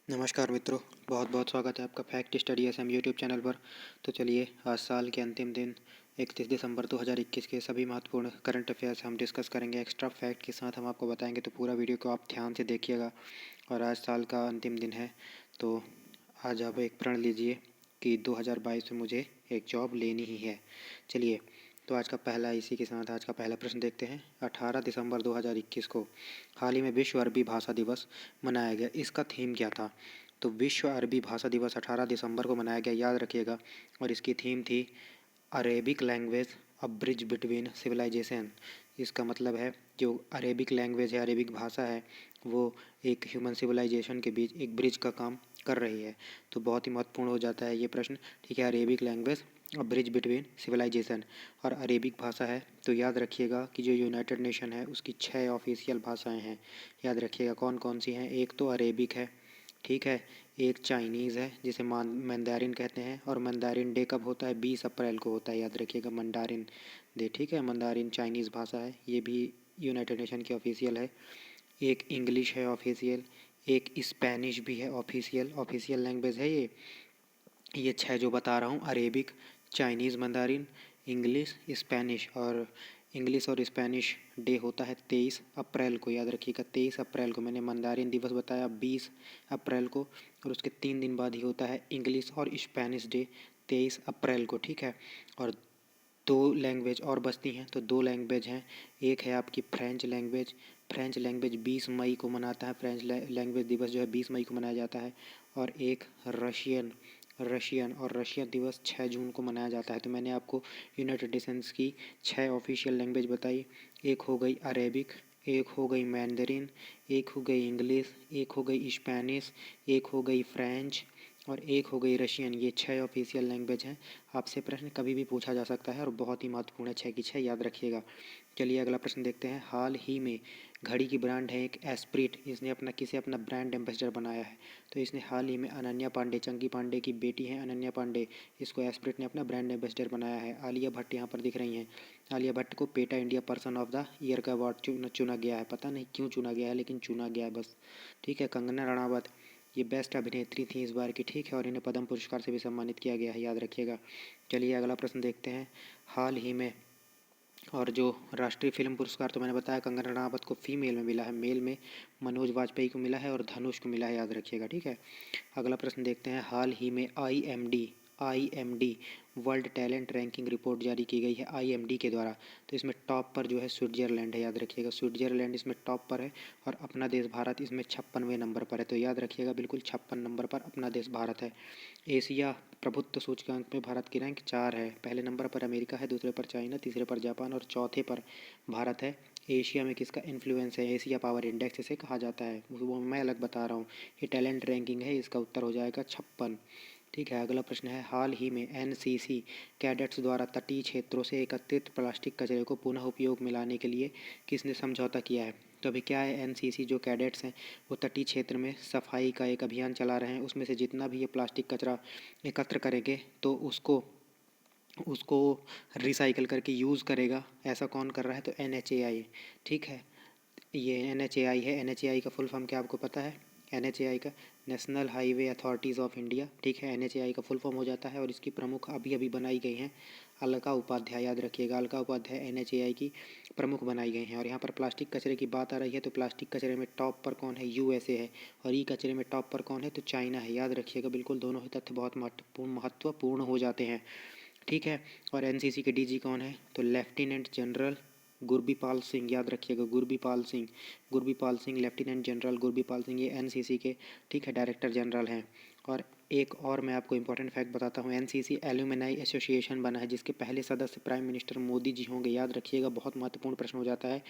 नमस्कार मित्रों, बहुत बहुत स्वागत है आपका Fact Study SM YouTube channel पर। तो चलिए, आज साल के अंतिम दिन 31 दिसंबर 2021 के सभी महत्वपूर्ण करंट अफेयर्स हम डिस्कस करेंगे। एक्स्ट्रा फैक्ट के साथ हम आपको बताएंगे, तो पूरा वीडियो को आप ध्यान से देखिएगा। और आज साल का अंतिम दिन है, तो आज आप एक प्रण लीजिए कि 2022 में मुझे एक जॉब लेनी ही है। चलिए, तो आज का पहला प्रश्न देखते हैं। 18 दिसंबर 2021 को हाल ही में विश्व अरबी भाषा दिवस मनाया गया। इसका थीम क्या था? तो विश्व अरबी भाषा दिवस 18 दिसंबर को मनाया गया, याद रखिएगा। और इसकी थीम थी Arabic language a bridge between civilisation. इसका मतलब है, जो अरेबिक लैंग्वेज है, अरेबिक भाषा है, वो एक ह्यूमन सिविलाइजेशन के बीच एक ब्रिज का काम कर रही है। तो बहुत ही महत्वपूर्ण हो जाता है ये प्रश्न। ठीक है, Arabic language a bridge between civilisation और अरेबिक भाषा है। तो याद रखिएगा कि जो यूनाइटेड नेशन है उसकी 6 ऑफिशियल भाषाएं हैं। याद रखिएगा कौन कौन सी हैं। एक तो अरेबिक है, ठीक है। एक चाइनीज़ है जिसे मंदारिन कहते हैं, और मंदारिन डे कब होता है? 20 अप्रैल को होता है, याद रखिएगा मंदारिन डे। ठीक है, मंदारिन चाइनीज़ भाषा है, ये भी यूनाइटेड नेशन की ऑफिशियल है। एक इंग्लिश है ऑफिशियल, एक स्पेनिश भी है ऑफिशियल, ऑफिशियल लैंग्वेज है ये 6 जो बता रहा हूँ, Arabic, Chinese, Mandarin, English, Spanish. और इंग्लिश और स्पेनिश डे होता है 23 अप्रैल को, याद रखिएगा 23 अप्रैल को। मैंने मंदारिन दिवस बताया 20 अप्रैल को, और उसके 3 दिन बाद ही होता है इंग्लिश और स्पेनिश डे 23 अप्रैल को। ठीक है, और दो लैंग्वेज और बचती हैं, तो दो लैंग्वेज हैं। एक है आपकी फ्रेंच लैंग्वेज, फ्रेंच लैंग्वेज 20 मई को मनाता है, फ्रेंच लैंग्वेज दिवस जो है 20 मई को मनाया जाता है। और एक रशियन, रशियन दिवस 6 जून को मनाया जाता है। तो मैंने आपको यूनाइटेड नेशंस की 6 ऑफिशियल लैंग्वेज बताई। एक हो गई अरेबिक, एक हो गई मैंडरिन, एक हो गई इंग्लिश, एक हो गई स्पेनिश, एक हो गई फ्रेंच, और एक हो गई रशियन। ये 6 ऑफिशियल लैंग्वेज हैं। आपसे प्रश्न कभी भी पूछा जा सकता है और बहुत ही महत्वपूर्ण है, 6 की 6 याद रखिएगा। चलिए अगला प्रश्न देखते हैं। हाल ही में घड़ी की ब्रांड है एक एस्प्रिट, इसने किसे अपना ब्रांड एम्बेसडर बनाया है? तो इसने हाल ही में अनन्या पांडे, चंकी पांडे की बेटी है अनन्या पांडे, इसको एस्प्रिट ने अपना ब्रांड एम्बेसडर बनाया है। आलिया भट्ट यहाँ पर दिख रही हैं। आलिया भट्ट को PETA India person of the year का अवार्ड चुना गया है। पता नहीं क्यों चुना गया है, लेकिन चुना गया है बस। ठीक है, कंगना रणावत ये बेस्ट अभिनेत्री थी इस बार की। ठीक है, और इन्हें पद्म पुरस्कार से भी सम्मानित किया गया है, याद रखिएगा। चलिए अगला प्रश्न देखते हैं। हाल ही में, और जो राष्ट्रीय फिल्म पुरस्कार तो मैंने बताया कंगना रणावत को फीमेल में मिला है, मेल में मनोज वाजपेयी को मिला है और धनुष को मिला है, याद रखिएगा। ठीक है, अगला प्रश्न देखते हैं। हाल ही में IMD world talent ranking report जारी की गई है आईएमडी के द्वारा। तो इसमें टॉप पर जो है स्विट्जरलैंड है, याद रखिएगा स्विट्जरलैंड इसमें टॉप पर है। और अपना देश भारत इसमें 56वें नंबर पर है। तो याद रखिएगा बिल्कुल 56 नंबर पर अपना देश भारत है। एशिया प्रभुत्व सूचकांक में भारत की रैंक 4 है। पहले नंबर पर अमेरिका है, दूसरे पर चाइना, तीसरे पर जापान और चौथे पर भारत है। एशिया में किसका इन्फ्लुएंस है? एशिया पावर इंडेक्स इसे कहा जाता है, वो मैं अलग बता रहा हूँ। ये टैलेंट रैंकिंग है, इसका उत्तर हो जाएगा 56। ठीक है, अगला प्रश्न है। हाल ही में एनसीसी कैडेट्स द्वारा तटीय क्षेत्रों से एकत्रित प्लास्टिक कचरे को पुनः उपयोग में लाने के लिए किसने समझौता किया है? तो अभी क्या है, एनसीसी जो कैडेट्स हैं वो तटीय क्षेत्र में सफाई का एक अभियान चला रहे हैं। उसमें से जितना भी ये प्लास्टिक कचरा एकत्र करेंगे तो उसको उसको रिसाइकल करके यूज़ करेगा। ऐसा कौन कर रहा है? तो एनएचएआई। ठीक है, ये एनएचएआई है। एनएचएआई का फुल फॉर्म क्या आपको पता है? एनएचएआई का national highway authorities of India. ठीक है, एनएचएआई का फुल फॉर्म हो जाता है। और इसकी प्रमुख अभी अभी बनाई गई हैं अलका उपाध्याय, याद रखिएगा अलका उपाध्याय एनएचएआई की प्रमुख बनाई गई हैं। और यहाँ पर प्लास्टिक कचरे की बात आ रही है, तो प्लास्टिक कचरे में टॉप पर कौन है? यूएसए है। और ई कचरे में टॉप पर कौन है? तो चाइना है, याद रखिएगा बिल्कुल। दोनों ही तथ्य बहुत महत्वपूर्ण हो जाते हैं। ठीक है, और एनसीसी के डीजी कौन है? तो लेफ्टिनेंट जनरल गुरबीपाल सिंह, याद रखिएगा गुरबीपाल सिंह लेफ्टिनेंट जनरल गुरबीपाल सिंह ये एनसीसी के, ठीक है, डायरेक्टर जनरल हैं। और एक और मैं आपको इंपॉर्टेंट फैक्ट बताता हूँ। एनसीसी एल्यूमिनाई एसोसिएशन बना है, जिसके पहले सदस्य प्राइम मिनिस्टर मोदी जी होंगे, याद रखिएगा। बहुत महत्वपूर्ण प्रश्न हो जाता है।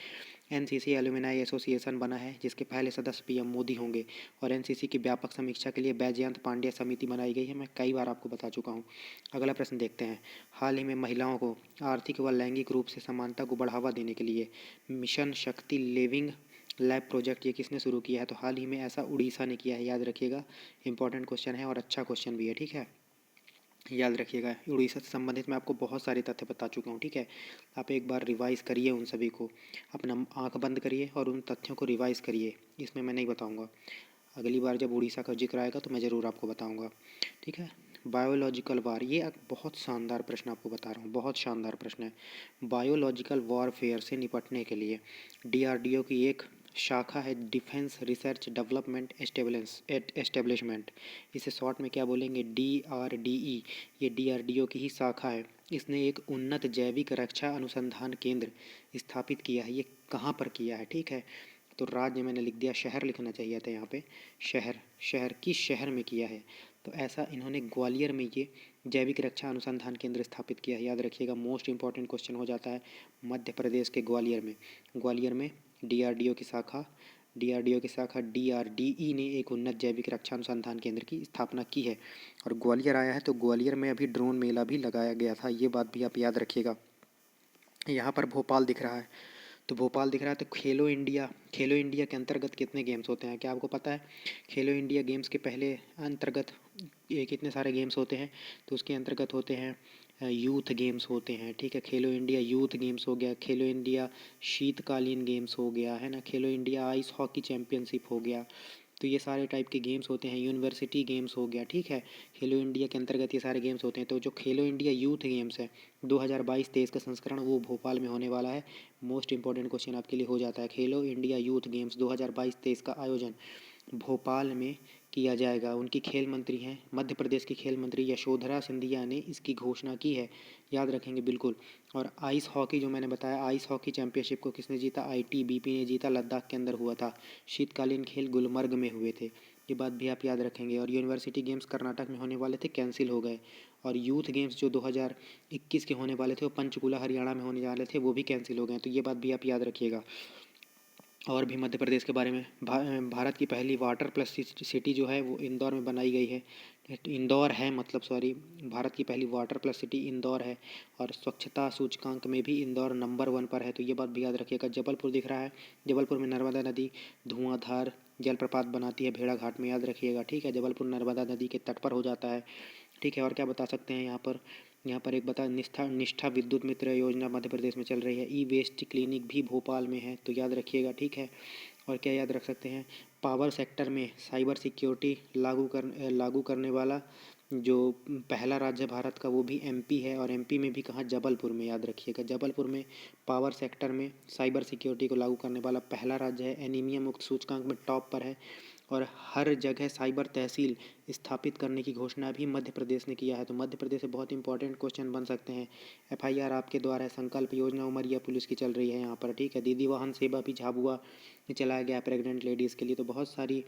एनसीसी एल्यूमिनाई एसोसिएशन बना है जिसके पहले सदस्य पीएम मोदी होंगे। और एनसीसी की व्यापक समीक्षा के लिए बैजयंत पांड्या समिति बनाई गई है, मैं कई बार आपको बता चुका हूँ। अगला प्रश्न देखते हैं। हाल ही में महिलाओं को आर्थिक व लैंगिक रूप से समानता को बढ़ावा देने के लिए मिशन शक्ति लिविंग लैब प्रोजेक्ट ये किसने शुरू किया है? तो हाल ही में ऐसा उड़ीसा ने किया है, याद रखिएगा। इंपॉर्टेंट क्वेश्चन है और अच्छा क्वेश्चन भी है। ठीक है, याद रखिएगा। उड़ीसा से संबंधित मैं आपको बहुत सारे तथ्य बता चुका हूँ। ठीक है, आप एक बार रिवाइज़ करिए उन सभी को, अपना आंख बंद करिए और उन तथ्यों को रिवाइज़ करिए, इसमें मैं नहीं बताऊँगा। अगली बार जब उड़ीसा का जिक्र आएगा तो मैं ज़रूर आपको बताऊँगा। ठीक है। बायोलॉजिकल वार, ये एक बहुत शानदार प्रश्न आपको बता रहा हूँ, बहुत शानदार प्रश्न है। बायोलॉजिकल वॉरफेयर से निपटने के लिए DRDO की एक शाखा है, डिफेंस रिसर्च डेवलपमेंट एस्टेब्लिशमेंट। इसे शॉर्ट में क्या बोलेंगे, DRDE। ये DRDO की ही शाखा है। इसने एक उन्नत जैविक रक्षा अनुसंधान केंद्र स्थापित किया है। ये कहाँ पर किया है, ठीक है। तो राज्य मैंने लिख दिया, शहर लिखना चाहिए था यहाँ पे। शहर, शहर किस शहर में किया है, तो ऐसा इन्होंने ग्वालियर में ये जैविक रक्षा अनुसंधान केंद्र स्थापित किया है। याद रखिएगा, मोस्ट इंपॉर्टेंट क्वेश्चन हो जाता है। मध्य प्रदेश के ग्वालियर में, ग्वालियर में DRDO की शाखा, DRDO की शाखा DRDE ने एक उन्नत जैविक रक्षा अनुसंधान केंद्र की स्थापना की है। और ग्वालियर आया है तो ग्वालियर में अभी ड्रोन मेला भी लगाया गया था, ये बात भी आप याद रखिएगा। यहाँ पर भोपाल दिख रहा है, तो भोपाल दिख रहा है। तो खेलो इंडिया के अंतर्गत कितने गेम्स होते हैं, क्या आपको पता है? खेलो इंडिया गेम्स के पहले अंतर्गत ये कितने सारे गेम्स होते हैं, तो उसके अंतर्गत होते हैं यूथ गेम्स होते हैं। ठीक है, खेलो इंडिया यूथ गेम्स हो गया, खेलो इंडिया शीतकालीन गेम्स हो गया, है ना, खेलो इंडिया आइस हॉकी चैम्पियनशिप हो गया। तो ये सारे टाइप के गेम्स होते हैं, यूनिवर्सिटी गेम्स हो गया। ठीक है, खेलो इंडिया के अंतर्गत ये सारे गेम्स होते हैं। तो जो खेलो इंडिया यूथ गेम्स है 2022-23 का संस्करण, वो भोपाल में होने वाला है। मोस्ट इंपॉर्टेंट क्वेश्चन आपके लिए हो जाता है। खेलो इंडिया यूथ गेम्स 2022-23 का आयोजन भोपाल में किया जाएगा। उनकी खेल मंत्री हैं, मध्य प्रदेश की खेल मंत्री यशोधरा सिंधिया ने इसकी घोषणा की है, याद रखेंगे बिल्कुल। और आइस हॉकी जो मैंने बताया, आइस हॉकी चैंपियनशिप को किसने जीता, ITBP ने जीता, लद्दाख के अंदर हुआ था। शीतकालीन खेल गुलमर्ग में हुए थे, ये बात भी आप याद रखेंगे। और यूनिवर्सिटी गेम्स कर्नाटक में होने वाले थे, कैंसिल हो गए। और यूथ गेम्स जो 2021 के होने वाले थे वो पंचकुला हरियाणा में होने वाले थे, वो भी कैंसिल हो गए। तो ये बात भी आप याद रखिएगा। और भी मध्य प्रदेश के बारे में, भारत की पहली वाटर प्लस सिटी जो है वो इंदौर में बनाई गई है। इंदौर है, मतलब सॉरी, भारत की पहली वाटर प्लस सिटी इंदौर है। और स्वच्छता सूचकांक में भी इंदौर नंबर 1 पर है, तो ये बात भी याद रखिएगा। जबलपुर दिख रहा है, जबलपुर में नर्मदा नदी धुआंधार जलप्रपात बनाती है भेड़ाघाट में, याद रखिएगा। ठीक है, जबलपुर नर्मदा नदी के तट पर हो जाता है। ठीक है, और क्या बता सकते हैं यहाँ पर एक बता, निष्ठा विद्युत मित्र योजना मध्य प्रदेश में चल रही है। ई-वेस्ट क्लिनिक भी भोपाल में है, तो याद रखिएगा। ठीक है, और क्या याद रख सकते हैं, पावर सेक्टर में साइबर सिक्योरिटी लागू करने वाला जो पहला राज्य है भारत का, वो भी MP है। और MP में भी कहाँ, जबलपुर में, याद रखिएगा। जबलपुर में पावर सेक्टर में साइबर सिक्योरिटी को लागू करने वाला पहला राज्य है। एनीमिया मुक्त सूचकांक में टॉप पर है। और हर जगह साइबर तहसील स्थापित करने की घोषणा भी मध्य प्रदेश ने किया है। तो मध्य प्रदेश से बहुत इंपॉर्टेंट क्वेश्चन बन सकते हैं। FIR आपके द्वारा है, संकल्प योजना उमरिया पुलिस की चल रही है यहाँ पर। ठीक है, दीदी वाहन सेवा भी झाबुआ में चलाया गया प्रेग्नेंट लेडीज़ के लिए। तो बहुत सारी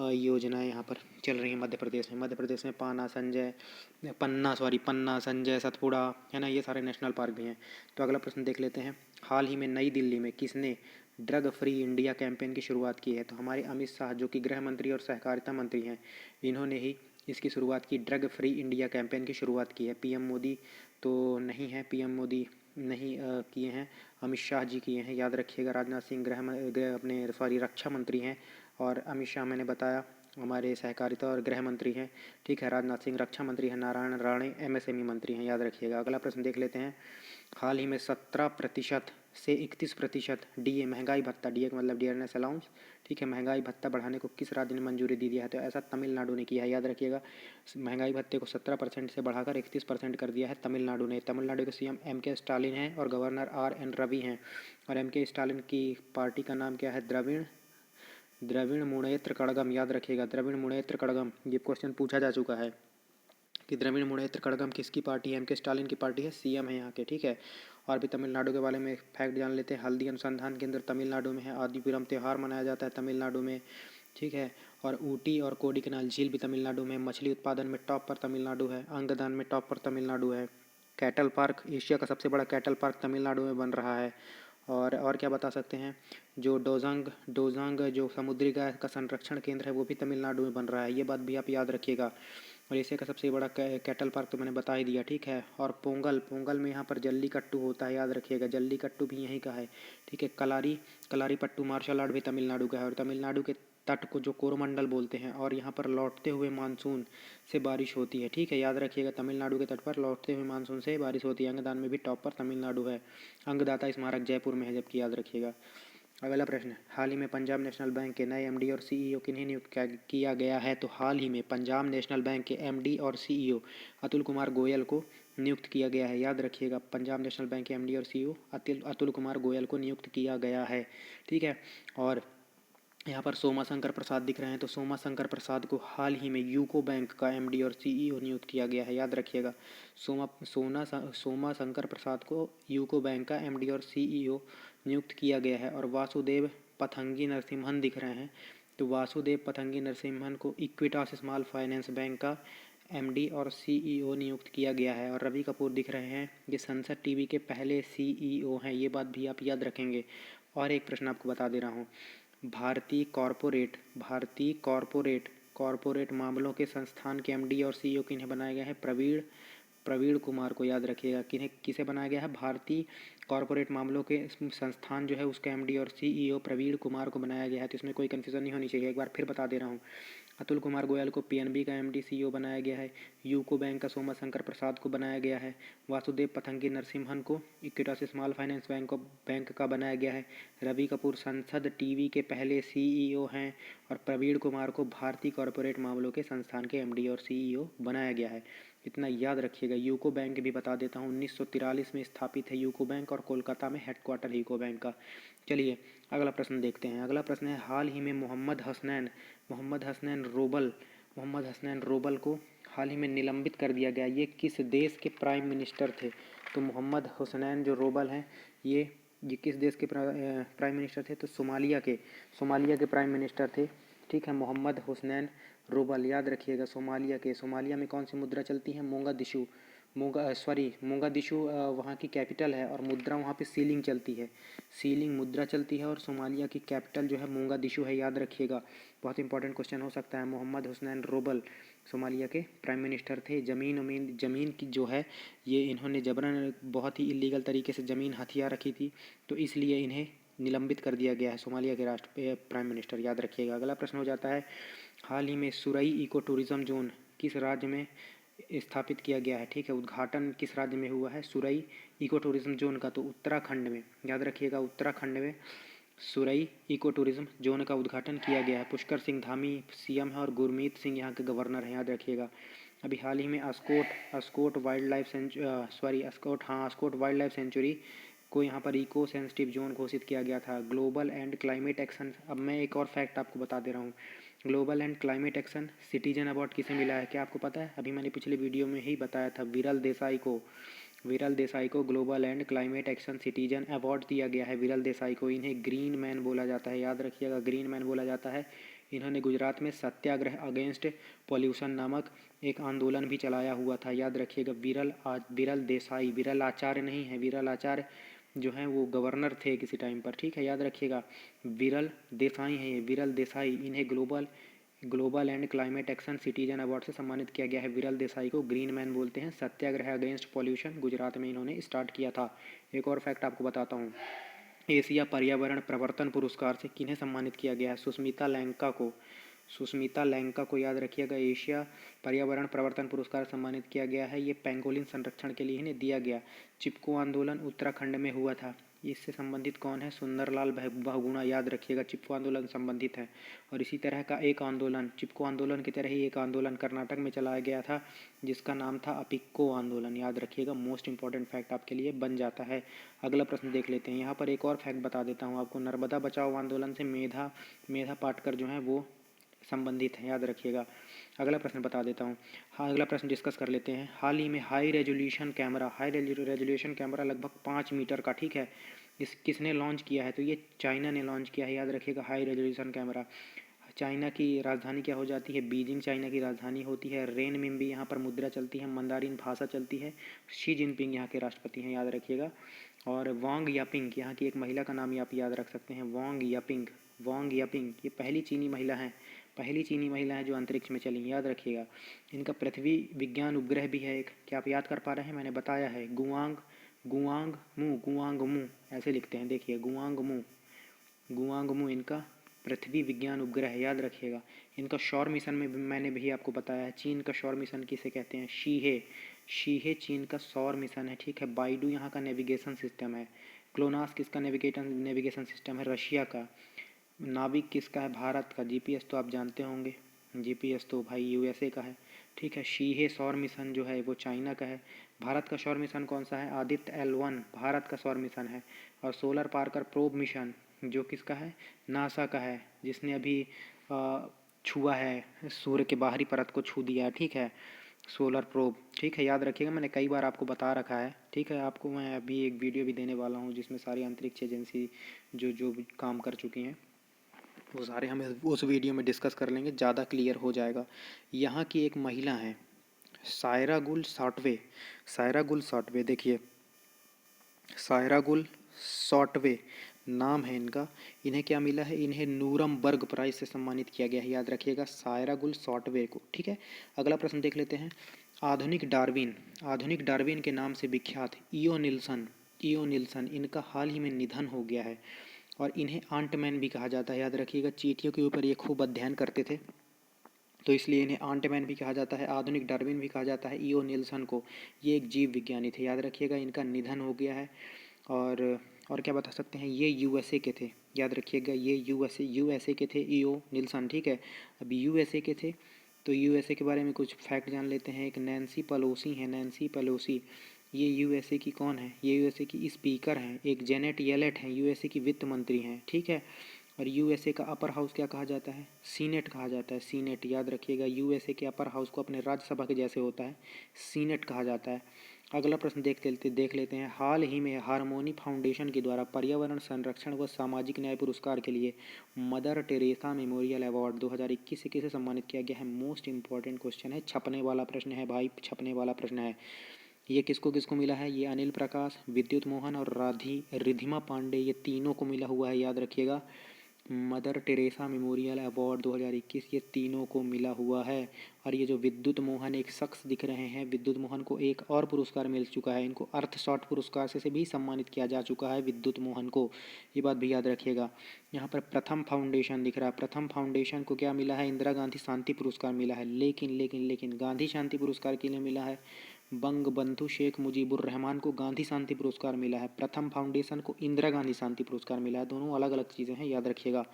योजनाएं यहाँ पर चल रही हैं मध्य प्रदेश में। मध्य प्रदेश में पन्ना, संजय, सतपुड़ा, है ना, ये सारे नेशनल पार्क भी हैं। तो अगला प्रश्न देख लेते हैं। हाल ही में नई दिल्ली में किसने ड्रग फ्री इंडिया कैंपेन की शुरुआत की है, तो हमारे अमित शाह जो कि गृह मंत्री और सहकारिता मंत्री हैं, इन्होंने ही इसकी शुरुआत की, ड्रग फ्री इंडिया कैंपेन की शुरुआत की है। PM मोदी तो नहीं है, PM मोदी नहीं किए हैं, अमित शाह जी किए हैं, याद रखिएगा। राजनाथ सिंह रक्षा मंत्री हैं। और अमित शाह मैंने बताया हमारे सहकारिता और गृह मंत्री हैं। ठीक है, राजनाथ सिंह रक्षा मंत्री हैं, नारायण राणे MSME मंत्री हैं, याद रखिएगा। अगला प्रश्न देख लेते हैं। हाल ही में 17% से 31% DA महंगाई भत्ता, DA का मतलब डियरनेस अलाउंस, ठीक है, महंगाई भत्ता बढ़ाने को किस राज्य ने मंजूरी दी है, तो ऐसा तमिलनाडु ने किया है, याद रखिएगा। महंगाई भत्ते को 17% से बढ़ाकर 31% कर दिया है तमिलनाडु ने। तमिलनाडु के CM MK स्टालिन हैं और गवर्नर RN रवि हैं। और MK स्टालिन की पार्टी का नाम क्या है, द्रविड़ मुनेत्र कड़गम, याद रखिएगा, द्रविड़ मुनेत्र कड़गम। ये क्वेश्चन पूछा जा चुका है कि द्रविड़ मुनेत्र कड़गम किसकी पार्टी है, MK स्टालिन की पार्टी है, CM है यहाँ के। ठीक है, और भी तमिलनाडु के बारे में फैक्ट जान लेते हैं। हल्दी अनुसंधान केंद्र तमिलनाडु में है। आदिपुरम त्यौहार मनाया जाता है तमिलनाडु में। ठीक है, और ऊटी और कोडिकनाल झील भी तमिलनाडु में। मछली उत्पादन में टॉप पर तमिलनाडु है। अंगदान में टॉप पर तमिलनाडु है। कैटल पार्क, एशिया का सबसे बड़ा कैटल पार्क तमिलनाडु में बन रहा है। और क्या बता सकते हैं, जो डोजांग जो समुद्री गाय का संरक्षण केंद्र है वो भी तमिलनाडु में बन रहा है, ये बात भी आप याद रखिएगा। और एशिया का सबसे बड़ा कैटल पार्क तो मैंने बता ही दिया। ठीक है, और पोंगल में यहाँ पर जल्लीकट्टू होता है, याद रखिएगा, जल्लीकट्टू भी यहीं का है। ठीक है, कलारीपट्टू मार्शल आर्ट भी तमिलनाडु का है। और तमिलनाडु के तट को जो कोरोमंडल बोलते हैं, और यहाँ पर लौटते हुए मानसून से बारिश होती है। ठीक है, याद रखिएगा, तमिलनाडु के तट पर लौटते हुए मानसून से बारिश होती है। अंगदान में भी टॉप पर तमिलनाडु है। अंगदाता स्मारक जयपुर में है जबकि, याद रखिएगा। अगला प्रश्न, हाल ही में पंजाब नेशनल बैंक के नए एमडी और सीईओ किन्हें नियुक्त किया गया है? तो हाल ही में पंजाब नेशनल बैंक के एमडी और सीईओ अतुल कुमार गोयल को नियुक्त किया गया है। याद रखिएगा, पंजाब नेशनल बैंक के एमडी और सीईओ अतुल कुमार गोयल को नियुक्त किया गया है। ठीक है। और यहाँ पर सोमा शंकर प्रसाद दिख रहे हैं, तो सोमा शंकर प्रसाद को हाल ही में यूको बैंक का एमडी और सीईओ नियुक्त किया गया है। याद रखिएगा, सोमा शंकर प्रसाद को यूको बैंक का एमडी और सीईओ नियुक्त किया गया है। और वासुदेव पथंगी नरसिम्हन दिख रहे हैं, तो वासुदेव पथंगी नरसिम्हन को इक्विटास स्मॉल फाइनेंस बैंक का एमडी और सीईओ नियुक्त किया गया है। और रवि कपूर दिख रहे हैं, ये संसद टीवी के पहले सीईओ हैं, ये बात भी आप याद रखेंगे। और एक प्रश्न आपको बता दे रहा हूँ, भारतीय कॉरपोरेट मामलों के संस्थान के एमडी और सीईओ किन्हें बनाया गया है? प्रवीण कुमार को। याद रखिएगा, किसे बनाया गया है? भारतीय कॉरपोरेट मामलों के संस्थान जो है उसका एमडी और सीईओ प्रवीण कुमार को बनाया गया है। तो इसमें कोई कन्फ्यूज़न नहीं होनी चाहिए। एक बार फिर बता दे रहा हूँ, अतुल कुमार गोयल को पीएनबी का एमडी सीईओ बनाया गया है। यूको बैंक का सोमा शंकर प्रसाद को बनाया गया है। वासुदेव पथंगी नरसिम्हन को इक्विटास स्मॉल फाइनेंस बैंक का बनाया गया है। रवि कपूर संसद टीवी के पहले सीईओ हैं। और प्रवीण कुमार को भारतीय कॉरपोरेट मामलों के संस्थान के एमडी और सीईओ बनाया गया है। इतना याद रखिएगा। यूको बैंक भी बता देता हूँ, 1943 में स्थापित है यूको बैंक और कोलकाता में हेडक्वार्टर यूको बैंक का। चलिए अगला प्रश्न देखते हैं। अगला प्रश्न है, हाल ही में मोहम्मद हसनैन रोबल को हाल ही में निलंबित कर दिया गया। ये किस देश के प्राइम मिनिस्टर थे? तो मोहम्मद हुसनैन जो रोबल हैं, ये किस देश के प्राइम मिनिस्टर थे? तो सोमालिया के प्राइम मिनिस्टर थे। ठीक है, मोहम्मद हुसनैन रोबल। याद रखिएगा, सोमालिया में कौन सी मुद्रा चलती है? मोगादिशु वहाँ की कैपिटल है। और मुद्रा वहाँ पे सीलिंग चलती है, सीलिंग मुद्रा चलती है। और सोमालिया की कैपिटल जो है मोगादिशु है। याद रखिएगा, बहुत इंपॉर्टेंट क्वेश्चन हो सकता है। मोहम्मद हुसनैन रोबल सोमालिया के प्राइम मिनिस्टर थे। ज़मीन की जो है, ये इन्होंने जबरन बहुत ही इलीगल तरीके से ज़मीन हथिया रखी थी, तो इसलिए इन्हें निलंबित कर दिया गया है सोमालिया के प्राइम मिनिस्टर। याद रखिएगा। अगला प्रश्न हो जाता है, हाल ही में सुरई इको टूरिज्म जोन किस राज्य में स्थापित किया गया है? ठीक है, उद्घाटन किस राज्य में हुआ है सुरई इको टूरिज्म जोन का? तो उत्तराखंड में। याद रखिएगा, उत्तराखंड में सुरई इको टूरिज्म जोन का उद्घाटन किया गया है। पुष्कर सिंह धामी सीएम है और गुरमीत सिंह यहाँ के गवर्नर हैं। याद रखिएगा। अभी हाल ही में अस्कोट वाइल्ड लाइफ सेंचुरी को यहाँ पर इको सेंसिटिव जोन घोषित किया गया था। ग्लोबल एंड क्लाइमेट एक्शन, अब मैं एक और फैक्ट आपको बता दे रहा हूँ, global and climate action citizen award किसे मिला है? क्या आपको पता है? अभी मैंने पिछले वीडियो में ही बताया था, विरल देसाई को global and climate action citizen award दिया गया है। विरल देसाई को, इन्हें ग्रीन मैन बोला जाता है। याद रखिएगा, ग्रीन मैन बोला जाता है। इन्होंने गुजरात में सत्याग्रह अगेंस्ट पॉल्यूशन नामक एक आंदोलन भी चलाया हुआ था। याद रखिएगा, विरल देसाई, विरल आचार्य नहीं है, विरल आचार्य जो हैं वो गवर्नर थे किसी टाइम पर। ठीक है, याद रखिएगा, विरल देसाई हैं ये, विरल देसाई। इन्हें global and climate action citizen award से सम्मानित किया गया है। विरल देसाई को ग्रीन मैन बोलते हैं। सत्याग्रह अगेंस्ट पॉल्यूशन गुजरात में इन्होंने स्टार्ट किया था। एक और फैक्ट आपको बताता हूँ, एशिया पर्यावरण प्रवर्तन पुरस्कार से किन्हें सम्मानित किया गया है? सुस्मिता लैंका को याद रखिएगा, एशिया पर्यावरण प्रवर्तन पुरस्कार सम्मानित किया गया है। ये पेंगोलिन संरक्षण के लिए इन्हें दिया गया। चिपको आंदोलन उत्तराखंड में हुआ था। इससे संबंधित कौन है? सुंदरलाल बहुगुणा। याद रखिएगा, चिपको आंदोलन संबंधित है। और इसी तरह का एक आंदोलन, चिपको आंदोलन की तरह ही एक आंदोलन कर्नाटक में चलाया गया था, जिसका नाम था अपिक्को आंदोलन। याद रखिएगा, मोस्ट इंपॉर्टेंट फैक्ट आपके लिए बन जाता है। अगला प्रश्न देख लेते हैं। यहाँ पर एक और फैक्ट बता देता हूँ आपको, नर्मदा बचाओ आंदोलन से मेधा पाटकर जो है वो संबंधित है। याद रखिएगा। अगला प्रश्न बता देता हूँ। हाँ, अगला प्रश्न डिस्कस कर लेते हैं। हाल ही में हाई रेजोल्यूशन कैमरा लगभग 5 मीटर का, ठीक है, किसने लॉन्च किया है? तो ये चाइना ने लॉन्च किया है। याद रखिएगा, हाई रेजोल्यूशन कैमरा। चाइना की राजधानी क्या हो जाती है? बीजिंग चाइना की राजधानी होती है। रेनमिनबी यहाँ पर मुद्रा चलती है, मंदारिन भाषा चलती है। शी जिनपिंग यहाँ के राष्ट्रपति हैं। याद रखिएगा। और वांग यापिंग यहाँ की एक महिला का नाम आप याद रख सकते हैं, वांग यापिंग ये पहली चीनी महिला है जो अंतरिक्ष में चली। याद रखिएगा। इनका पृथ्वी विज्ञान उपग्रह भी है एक, क्या आप याद कर पा रहे हैं? मैंने बताया है, गुआंगमू ऐसे लिखते हैं। देखिए, गुआंगमू इनका पृथ्वी विज्ञान उपग्रह है। याद रखिएगा। इनका सौर मिशन में मैंने भी आपको बताया है। चीन का सौर मिशन किसे कहते हैं? शीहे चीन का सौर मिशन है। ठीक है, बाइडू यहाँ का नेविगेशन सिस्टम है। ग्लोनास किसका नेविगेशन सिस्टम है? रशिया का। नाविक किसका है? भारत का। जीपीएस तो आप जानते होंगे, जीपीएस तो भाई यूएसए का है, ठीक है। शीहे सौर मिशन जो है वो चाइना का है। भारत का सौर मिशन कौन सा है? आदित्य L1 भारत का सौर मिशन है। और सोलर पार्कर प्रोब मिशन जो किसका है? नासा का है, जिसने अभी छुआ है, सूर्य के बाहरी परत को छू दिया है, ठीक है, सोलर प्रोब, ठीक है। याद रखिएगा, मैंने कई बार आपको बता रखा है, ठीक है। आपको मैं अभी एक वीडियो भी देने वाला हूँ जिसमें सारी अंतरिक्ष एजेंसी जो जो भी काम कर चुकी हैं वो सारे हम उस वीडियो में डिस्कस कर लेंगे, ज़्यादा क्लियर हो जाएगा। यहाँ की एक महिला है सायरा गुल सॉटवे। सायरा गुल सॉटवे, देखिए सायरा गुल सॉटवे नाम है इनका। इन्हें क्या मिला है? इन्हें नूरमबर्ग प्राइज से सम्मानित किया गया है, याद रखिएगा, सायरा गुल सॉटवे को, ठीक है। अगला प्रश्न देख लेते हैं। आधुनिक डार्विन, आधुनिक डार्विन के नाम से विख्यात ईओ निल्सन, ईओ निल्सन, इनका हाल ही में निधन हो गया है। और इन्हें आंटमैन भी कहा जाता है, याद रखिएगा, चींटियों के ऊपर ये खूब अध्ययन करते थे तो इसलिए इन्हें आंटमैन भी कहा जाता है, आधुनिक डार्विन भी कहा जाता है। ईओ निल्सन को, ये एक जीव विज्ञानी थे, याद रखिएगा, इनका निधन हो गया है। और क्या बता सकते हैं, ये यूएसए के थे, याद रखिएगा, ये यूएसए के थे ईओ निल्सन, ठीक है। अब यूएसए के थे तो यूएसए के बारे में कुछ फैक्ट जान लेते हैं। एक नैन्सी पेलोसी है, नैन्सी पेलोसी, ये यूएसए की कौन है? ये यूएसए की स्पीकर हैं। एक जेनेट येलेट हैं, यूएसए की वित्त मंत्री हैं, ठीक है। और यूएसए का अपर हाउस क्या कहा जाता है? सीनेट कहा जाता है, सीनेट, याद रखिएगा, यूएसए के अपर हाउस को अपने राज्यसभा के जैसे होता है, सीनेट कहा जाता है। अगला प्रश्न देख लेते हैं। हाल ही में हारमोनी फाउंडेशन के द्वारा पर्यावरण संरक्षण व सामाजिक न्याय पुरस्कार के लिए मदर टेरेसा मेमोरियल अवार्ड 2021 से किसे सम्मानित किया गया है? मोस्ट इंपॉर्टेंट क्वेश्चन है, छपने वाला प्रश्न है भाई, छपने वाला प्रश्न है। ये किसको किसको मिला है? ये अनिल प्रकाश, विद्युत मोहन और रिधिमा पांडे, ये तीनों को मिला हुआ है, याद रखिएगा। मदर टेरेसा मेमोरियल अवार्ड 2021 ये तीनों को मिला हुआ है। और ये जो विद्युत मोहन एक शख्स दिख रहे हैं, विद्युत मोहन को एक और पुरस्कार मिल चुका है, इनको अर्थशॉट पुरस्कार से भी सम्मानित किया जा चुका है विद्युत मोहन को, ये बात भी याद रखिएगा। यहाँ पर प्रथम फाउंडेशन दिख रहा है, प्रथम फाउंडेशन को क्या मिला है? इंदिरा गांधी शांति पुरस्कार मिला है। लेकिन गांधी शांति पुरस्कार के लिए मिला है बंग बंधु शेख मुजीबुर रहमान को गांधी शांति पुरस्कार मिला है, प्रथम फाउंडेशन को इंदिरा गांधी शांति पुरस्कार मिला है, दोनों अलग अलग चीज़ें हैं, याद रखिएगा।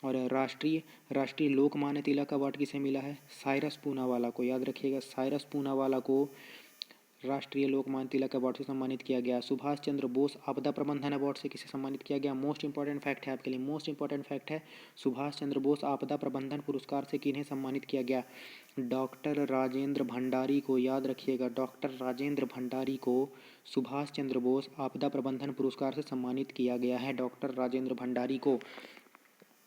और राष्ट्रीय लोकमान्य तिलक अवार्ड किसे मिला है? साइरस पूनावाला को, याद रखिएगा, साइरस पूनावाला को राष्ट्रीय लोकमान्य तिलक अवार्ड से सम्मानित किया गया। सुभाष चंद्र बोस आपदा प्रबंधन अवार्ड से किसे सम्मानित किया गया? मोस्ट इंपॉर्टेंट फैक्ट है आपके लिए, मोस्ट इंपॉर्टेंट फैक्ट है, सुभाष चंद्र बोस आपदा प्रबंधन पुरस्कार से किन्हें सम्मानित किया गया? डॉक्टर राजेंद्र भंडारी को, याद रखिएगा, डॉक्टर राजेंद्र भंडारी को सुभाष चंद्र बोस आपदा प्रबंधन पुरस्कार से सम्मानित किया गया है, डॉक्टर राजेंद्र भंडारी को।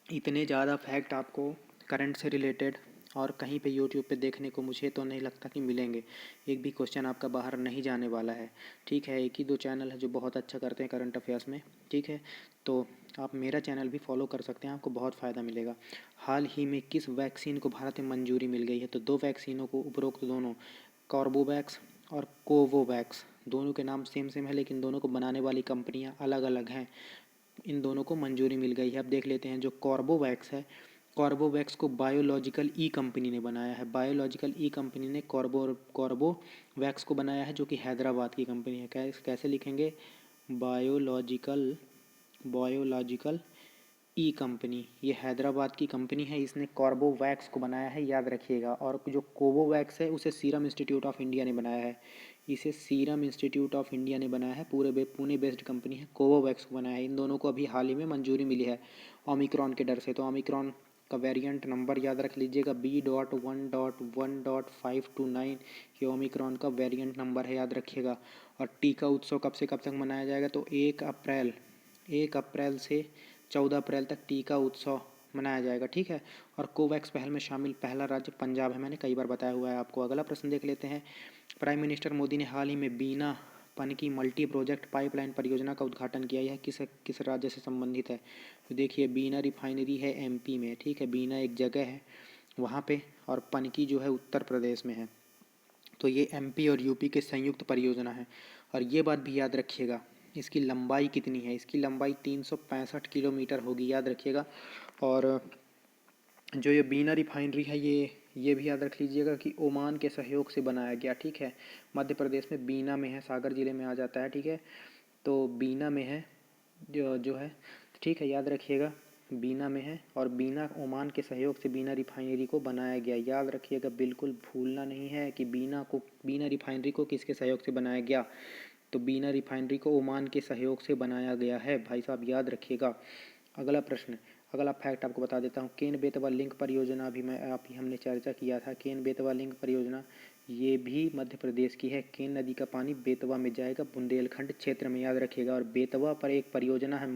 इतने ज़्यादा फैक्ट आपको करंट से रिलेटेड और कहीं पे यूट्यूब पे देखने को मुझे तो नहीं लगता कि मिलेंगे। एक भी क्वेश्चन आपका बाहर नहीं जाने वाला है, ठीक है। एक ही दो चैनल है जो बहुत अच्छा करते हैं करंट अफेयर्स में, ठीक है। तो आप मेरा चैनल भी फॉलो कर सकते हैं, आपको बहुत फ़ायदा मिलेगा। हाल ही में किस वैक्सीन को भारत में मंजूरी मिल गई है? तो दो वैक्सीनों को, उपरोक्त दोनों, कॉर्बोवैक्स और कोवोवैक्स, दोनों के नाम सेम सेम है लेकिन दोनों को बनाने वाली कंपनियां अलग अलग हैं। इन दोनों को मंजूरी मिल गई है। अब देख लेते हैं, जो कॉर्बोवैक्स है, कॉर्बोवैक्स को बायोलॉजिकल ई कंपनी ने बनाया है, बायोलॉजिकल ई कंपनी ने कॉर्बोवैक्स को बनाया है, जो कि हैदराबाद की कंपनी है। कैसे लिखेंगे? बायोलॉजिकल बायोलॉजिकल ई कंपनी, ये हैदराबाद की कंपनी है, इसने कॉर्बोवैक्स को बनाया है, याद रखिएगा। और जो कोवोवैक्स है उसे सीरम इंस्टीट्यूट ऑफ इंडिया ने बनाया है, इसे सीरम इंस्टीट्यूट ऑफ इंडिया ने बनाया है, पुणे बेस्ड कंपनी है, कोवोवैक्स को बनाया है। इन दोनों को अभी हाल ही में मंजूरी मिली है ओमिक्रॉन के डर से। तो ओमिक्रॉन का वेरिएंट नंबर याद रख लीजिएगा, B.1.1.529, ये ओमिक्रॉन का वेरिएंट नंबर है, याद रखिएगा। और टीका उत्सव कब से कब तक मनाया जाएगा? तो 1 अप्रैल से 14 अप्रैल तक टीका उत्सव मनाया जाएगा, ठीक है। और कोवैक्स पहल में शामिल पहला राज्य पंजाब है, मैंने कई बार बताया हुआ है आपको। अगला प्रश्न देख लेते हैं। प्राइम मिनिस्टर मोदी ने हाल ही में बीना पनकी मल्टी प्रोजेक्ट पाइपलाइन परियोजना का उद्घाटन किया। यह किस राज्य से संबंधित है? तो देखिए, बीना रिफाइनरी है एमपी में, ठीक है, बीना एक जगह है वहाँ पे, और पनकी जो है उत्तर प्रदेश में है। तो ये एमपी और यूपी के संयुक्त परियोजना है। और ये बात भी याद रखिएगा, इसकी लंबाई कितनी है? इसकी लंबाई 365 किलोमीटर होगी, याद रखिएगा। और जो ये बीना रिफाइनरी है, ये भी याद रख लीजिएगा कि ओमान के सहयोग से बनाया गया, ठीक है। मध्य प्रदेश में बीना में है, सागर जिले में आ जाता है, ठीक है। तो बीना में है जो जो है, ठीक है, याद रखिएगा, बीना में है और बीना ओमान के सहयोग से बीना रिफाइनरी को बनाया गया। याद रखिएगा, बिल्कुल भूलना नहीं है कि बीना रिफाइनरी को किसके सहयोग से बनाया गया, तो बीना रिफाइनरी को ओमान के सहयोग से बनाया गया है भाई साहब, याद रखिएगा। अगला प्रश्न, अगला फैक्ट आपको बता देता हूँ। केन बेतवा लिंक परियोजना, अभी हमने चर्चा किया था। केन बेतवा लिंक परियोजना ये भी मध्य प्रदेश की है। केन नदी का पानी बेतवा में जाएगा, बुंदेलखंड क्षेत्र में, याद रखिएगा। और बेतवा पर एक परियोजना है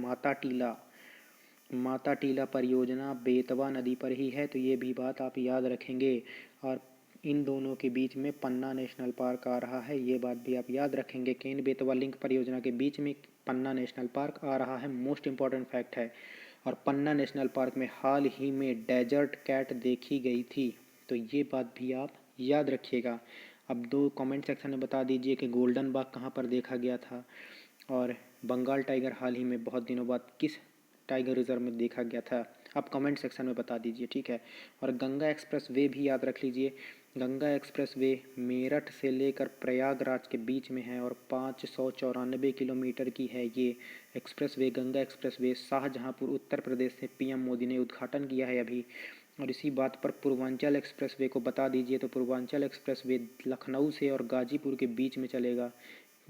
माता टीला परियोजना बेतवा नदी पर ही है, तो ये भी बात आप याद रखेंगे। और इन दोनों के बीच में पन्ना नेशनल पार्क आ रहा है, ये बात भी आप याद रखेंगे। केन बेतवा लिंक परियोजना के बीच में पन्ना नेशनल पार्क आ रहा है, मोस्ट इंपॉर्टेंट फैक्ट है। और पन्ना नेशनल पार्क में हाल ही में डेजर्ट कैट देखी गई थी, तो ये बात भी आप याद रखिएगा। अब दो कमेंट सेक्शन में बता दीजिए कि गोल्डन बाग कहाँ पर देखा गया था, और बंगाल टाइगर हाल ही में बहुत दिनों बाद किस टाइगर रिजर्व में देखा गया था, आप कमेंट सेक्शन में बता दीजिए, ठीक है। और गंगा एक्सप्रेस वे भी याद रख लीजिए। गंगा एक्सप्रेस वे मेरठ से लेकर प्रयागराज के बीच में है और 594 किलोमीटर की है ये expressway. Ganga expressway Shahjahanpur Uttar Pradesh से पीएम मोदी ने उद्घाटन किया है अभी। और इसी बात पर पूर्वांचल एक्सप्रेस वे को बता दीजिए, तो पूर्वांचल एक्सप्रेस वे लखनऊ से और गाजीपुर के बीच में चलेगा,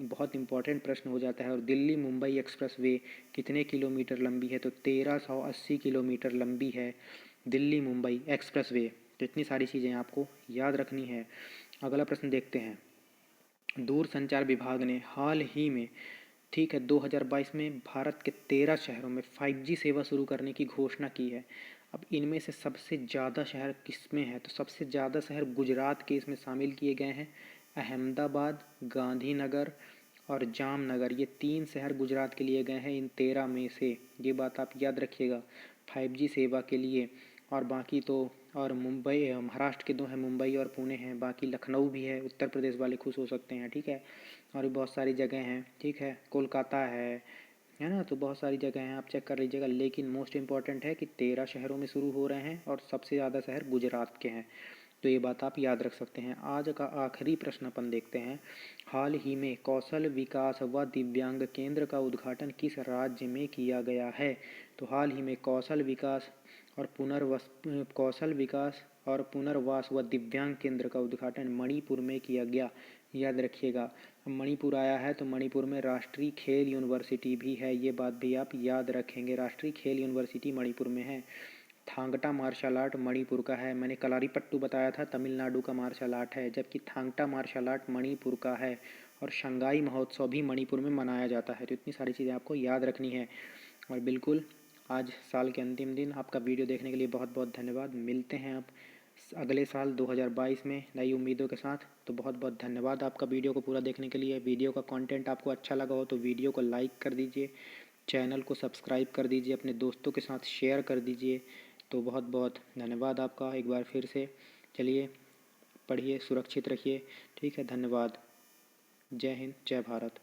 बहुत इंपॉर्टेंट प्रश्न हो जाता है। और दिल्ली मुंबई एक्सप्रेस वे कितने किलोमीटर लंबी है, तो 1380 किलोमीटर लंबी है दिल्ली मुंबई एक्सप्रेस वे। तो इतनी सारी चीज़ें आपको याद रखनी है। अगला प्रश्न देखते हैं। दूरसंचार विभाग ने हाल ही में, ठीक है, 2022 में भारत के 13 शहरों में 5G सेवा शुरू करने की घोषणा की है। अब इनमें से सबसे ज़्यादा शहर किसमें है, तो सबसे ज़्यादा शहर गुजरात के इसमें शामिल किए गए हैं। अहमदाबाद, गांधीनगर और जामनगर, ये 3 शहर गुजरात के लिए गए हैं इन 13 में से, ये बात आप याद रखिएगा 5G सेवा के लिए। और बाकी तो, और मुंबई, महाराष्ट्र के 2 हैं, मुंबई और पुणे हैं, बाकी लखनऊ भी है, उत्तर प्रदेश वाले खुश हो सकते हैं, ठीक है। और भी बहुत सारी जगह हैं, ठीक है, कोलकाता है ना, तो बहुत सारी जगह हैं, आप चेक कर लीजिएगा। लेकिन मोस्ट इंपॉर्टेंट है कि 13 शहरों में शुरू हो रहे हैं और सबसे ज़्यादा शहर गुजरात के हैं, तो ये बात आप याद रख सकते हैं। आज का आखिरी प्रश्न अपन देखते हैं। हाल ही में कौशल विकास व दिव्यांग केंद्र का उद्घाटन किस राज्य में किया गया है, तो हाल ही में कौशल विकास और पुनर्वास व दिव्यांग केंद्र का उद्घाटन मणिपुर में किया गया, याद रखिएगा। मणिपुर आया है तो मणिपुर में राष्ट्रीय खेल यूनिवर्सिटी भी है, ये बात भी आप याद रखेंगे, राष्ट्रीय खेल यूनिवर्सिटी मणिपुर में है। थांगटा मार्शल आर्ट मणिपुर का है, मैंने कलारीपट्टू बताया था तमिलनाडु का मार्शल आर्ट है, जबकि थांगटा मार्शल आर्ट मणिपुर का है। और शंघाई महोत्सव भी मणिपुर में मनाया जाता है, तो इतनी सारी चीज़ें आपको याद रखनी है। और बिल्कुल आज साल के अंतिम दिन, आपका वीडियो देखने के लिए बहुत बहुत धन्यवाद। मिलते हैं आप अगले साल 2022 में नई उम्मीदों के साथ, तो बहुत बहुत धन्यवाद आपका वीडियो को पूरा देखने के लिए। वीडियो का कंटेंट आपको अच्छा लगा हो तो वीडियो को लाइक कर दीजिए, चैनल को सब्सक्राइब कर दीजिए, अपने दोस्तों के साथ शेयर कर दीजिए। तो बहुत बहुत धन्यवाद आपका एक बार फिर से। चलिए पढ़िए, सुरक्षित रखिए, ठीक है, धन्यवाद। जय हिंद, जय भारत।